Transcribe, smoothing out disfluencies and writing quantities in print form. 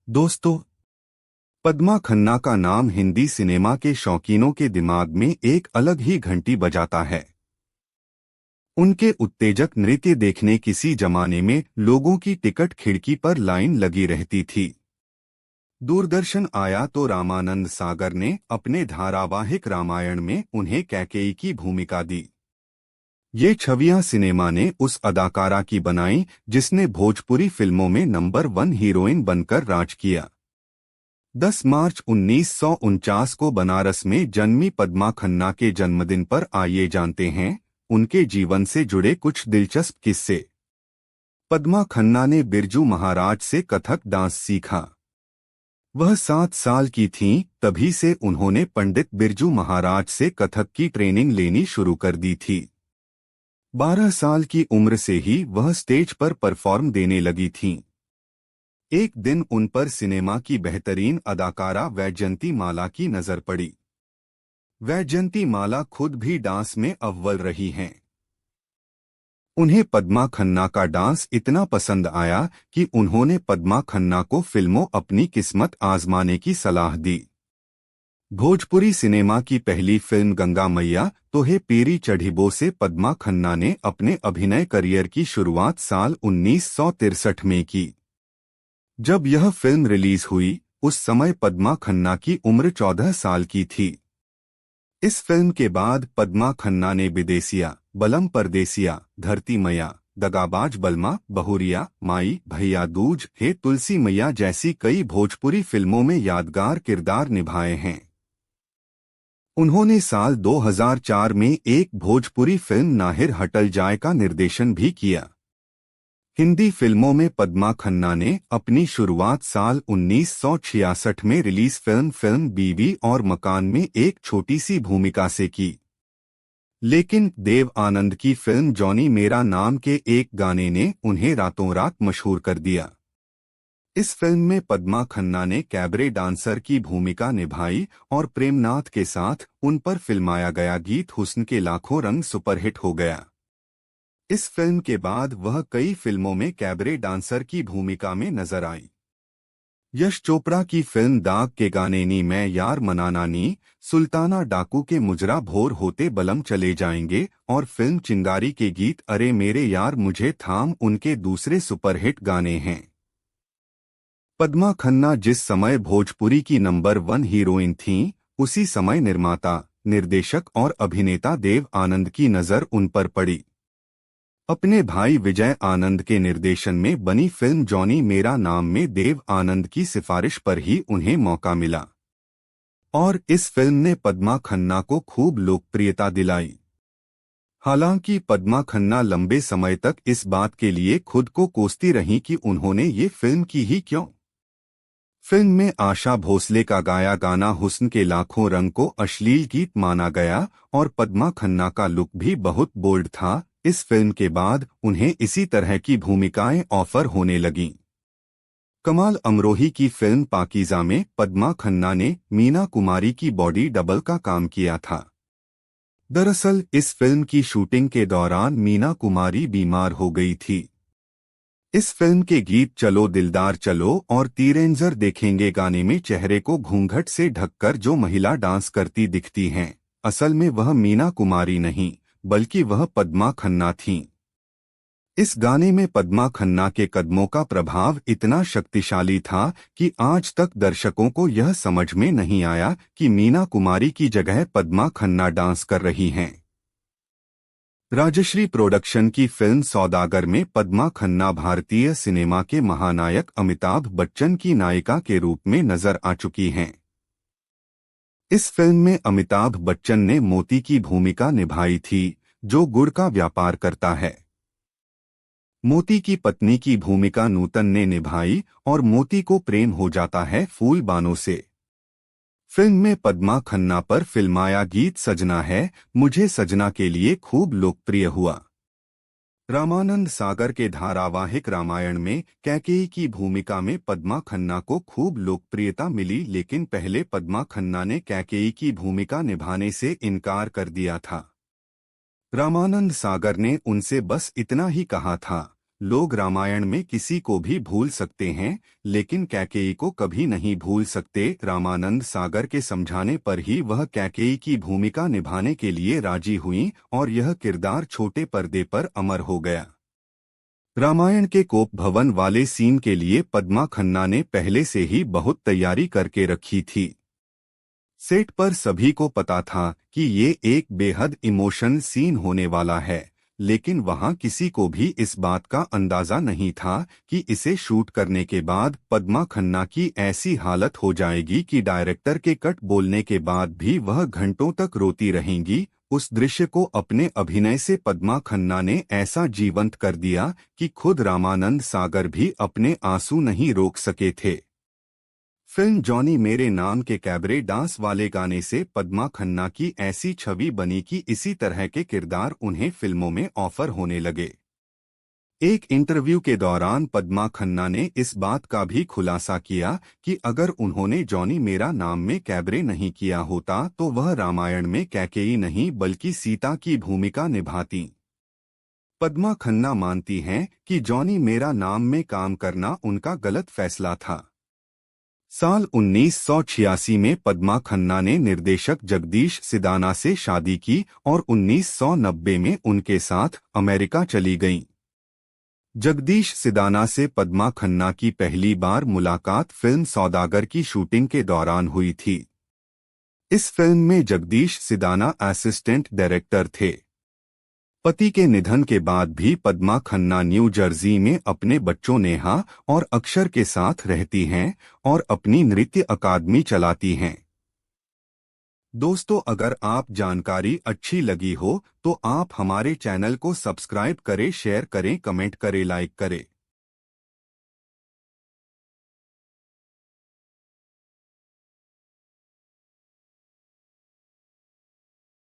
दोस्तों, पद्मा खन्ना का नाम हिंदी सिनेमा के शौकीनों के दिमाग में एक अलग ही घंटी बजाता है। उनके उत्तेजक नृत्य देखने किसी जमाने में लोगों की टिकट खिड़की पर लाइन लगी रहती थी। दूरदर्शन आया तो रामानंद सागर ने अपने धारावाहिक रामायण में उन्हें कैकेयी की भूमिका दी। ये छवियां सिनेमा ने उस अदाकारा की बनाई जिसने भोजपुरी फिल्मों में नंबर 1 हीरोइन बनकर राज किया। 10 मार्च 1949 को बनारस में जन्मी पद्मा खन्ना के जन्मदिन पर आइए जानते हैं उनके जीवन से जुड़े कुछ दिलचस्प किस्से। पद्मा खन्ना ने बिरजू महाराज से कथक डांस सीखा। वह 7 साल की थीं, तभी से उन्होंने पंडित बिरजू महाराज से कथक की ट्रेनिंग लेनी शुरू कर दी थी। 12 साल की उम्र से ही वह स्टेज पर परफॉर्म देने लगी थीं। एक दिन उन पर सिनेमा की बेहतरीन अदाकारा वैजयंती माला की नजर पड़ी। वैजयंती माला खुद भी डांस में अव्वल रही हैं। उन्हें पद्मा खन्ना का डांस इतना पसंद आया कि उन्होंने पद्मा खन्ना को फिल्मों अपनी किस्मत आजमाने की सलाह दी। भोजपुरी सिनेमा की पहली फिल्म गंगा मैया तोहे पेरी चढ़िबो से पद्मा खन्ना ने अपने अभिनय करियर की शुरुआत साल 1963 में की। जब यह फिल्म रिलीज हुई, उस समय पद्मा खन्ना की उम्र 14 साल की थी। इस फिल्म के बाद पद्मा खन्ना ने विदेसिया, बलम परदेसिया, धरती मैया, दगाबाज बलमा, बहुरिया, माई भैया दूज, हे तुलसी मैया जैसी कई भोजपुरी फिल्मों में यादगार किरदार निभाए हैं। उन्होंने साल 2004 में एक भोजपुरी फिल्म नाहिर हटल जाए का निर्देशन भी किया। हिंदी फिल्मों में पद्मा खन्ना ने अपनी शुरुआत साल 1966 में रिलीज फिल्म बीवी और मकान में एक छोटी सी भूमिका से की। लेकिन देव आनंद की फिल्म जॉनी मेरा नाम के एक गाने ने उन्हें रातों रात मशहूर कर दिया। इस फिल्म में पद्मा खन्ना ने कैबरे डांसर की भूमिका निभाई और प्रेमनाथ के साथ उन पर फिल्माया गया गीत हुस्न के लाखों रंग सुपरहिट हो गया। इस फिल्म के बाद वह कई फिल्मों में कैबरे डांसर की भूमिका में नजर आई। यश चोपड़ा की फिल्म दाग के गाने नी मैं यार मनाना नी, सुल्ताना डाकू के मुजरा भोर होते बलम चले जाएंगे और फिल्म चिंगारी के गीत अरे मेरे यार मुझे थाम उनके दूसरे सुपरहिट गाने हैं। पद्मा खन्ना जिस समय भोजपुरी की नंबर 1 हीरोइन थीं, उसी समय निर्माता, निर्देशक और अभिनेता देव आनंद की नजर उन पर पड़ी। अपने भाई विजय आनंद के निर्देशन में बनी फिल्म जॉनी मेरा नाम में देव आनंद की सिफारिश पर ही उन्हें मौका मिला और इस फिल्म ने पद्मा खन्ना को खूब लोकप्रियता दिलाई। हालांकि पद्मा खन्ना लंबे समय तक इस बात के लिए खुद को कोसती रहीं कि उन्होंने ये फिल्म की ही क्यों। फिल्म में आशा भोसले का गाया गाना हुस्न के लाखों रंग को अश्लील गीत माना गया और पद्मा खन्ना का लुक भी बहुत बोल्ड था। इस फिल्म के बाद उन्हें इसी तरह की भूमिकाएं ऑफर होने लगीं। कमाल अमरोही की फिल्म पाकीज़ा में पद्मा खन्ना ने मीना कुमारी की बॉडी डबल का काम किया था। दरअसल इस फिल्म की शूटिंग के दौरान मीना कुमारी बीमार हो गई थी। इस फिल्म के गीत चलो दिलदार चलो और तीरेंजर देखेंगे गाने में चेहरे को घूंघट से ढककर जो महिला डांस करती दिखती हैं, असल में वह मीना कुमारी नहीं बल्कि वह पद्मा खन्ना थीं। इस गाने में पद्मा खन्ना के कदमों का प्रभाव इतना शक्तिशाली था कि आज तक दर्शकों को यह समझ में नहीं आया कि मीना कुमारी की जगह पद्मा खन्ना डांस कर रही हैं। राजश्री प्रोडक्शन की फिल्म सौदागर में पद्मा खन्ना भारतीय सिनेमा के महानायक अमिताभ बच्चन की नायिका के रूप में नजर आ चुकी हैं। इस फिल्म में अमिताभ बच्चन ने मोती की भूमिका निभाई थी, जो गुड़ का व्यापार करता है। मोती की पत्नी की भूमिका नूतन ने निभाई और मोती को प्रेम हो जाता है फूल बानों से। फिल्म में पद्मा खन्ना पर फिल्माया गीत सजना है मुझे सजना के लिए खूब लोकप्रिय हुआ। रामानंद सागर के धारावाहिक रामायण में कैकेयी की भूमिका में पद्मा खन्ना को खूब लोकप्रियता मिली, लेकिन पहले पद्मा खन्ना ने कैकेयी की भूमिका निभाने से इनकार कर दिया था। रामानंद सागर ने उनसे बस इतना ही कहा था, लोग रामायण में किसी को भी भूल सकते हैं, लेकिन कैकेयी को कभी नहीं भूल सकते। रामानंद सागर के समझाने पर ही वह कैकेयी की भूमिका निभाने के लिए राजी हुईं और यह किरदार छोटे पर्दे पर अमर हो गया। रामायण के कोप भवन वाले सीन के लिए पद्मा खन्ना ने पहले से ही बहुत तैयारी करके रखी थी। सेट पर सभी को पता था कि ये एक बेहद इमोशनल सीन होने वाला है, लेकिन वहां किसी को भी इस बात का अंदाजा नहीं था कि इसे शूट करने के बाद पद्मा खन्ना की ऐसी हालत हो जाएगी कि डायरेक्टर के कट बोलने के बाद भी वह घंटों तक रोती रहेंगी। उस दृश्य को अपने अभिनय से पद्मा खन्ना ने ऐसा जीवंत कर दिया कि खुद रामानंद सागर भी अपने आंसू नहीं रोक सके थे। फिल्म जॉनी मेरे नाम के कैबरे डांस वाले गाने से पद्मा खन्ना की ऐसी छवि बनी कि इसी तरह के किरदार उन्हें फिल्मों में ऑफर होने लगे। एक इंटरव्यू के दौरान पद्मा खन्ना ने इस बात का भी खुलासा किया कि अगर उन्होंने जॉनी मेरा नाम में कैबरे नहीं किया होता तो वह रामायण में कैकेयी नहीं बल्कि सीता की भूमिका निभाती। पद्मा खन्ना मानती हैं कि जॉनी मेरा नाम में काम करना उनका गलत फैसला था। साल 1986 में पद्मा खन्ना ने निर्देशक जगदीश सिदाना से शादी की और 1990 में उनके साथ अमेरिका चली गईं। जगदीश सिदाना से पद्मा खन्ना की पहली बार मुलाकात फिल्म सौदागर की शूटिंग के दौरान हुई थी। इस फिल्म में जगदीश सिदाना असिस्टेंट डायरेक्टर थे। पति के निधन के बाद भी पद्मा खन्ना न्यू जर्सी में अपने बच्चों नेहा और अक्षर के साथ रहती हैं और अपनी नृत्य अकादमी चलाती हैं। दोस्तों, अगर आप जानकारी अच्छी लगी हो तो आप हमारे चैनल को सब्सक्राइब करें, शेयर करें, कमेंट करें, लाइक करें।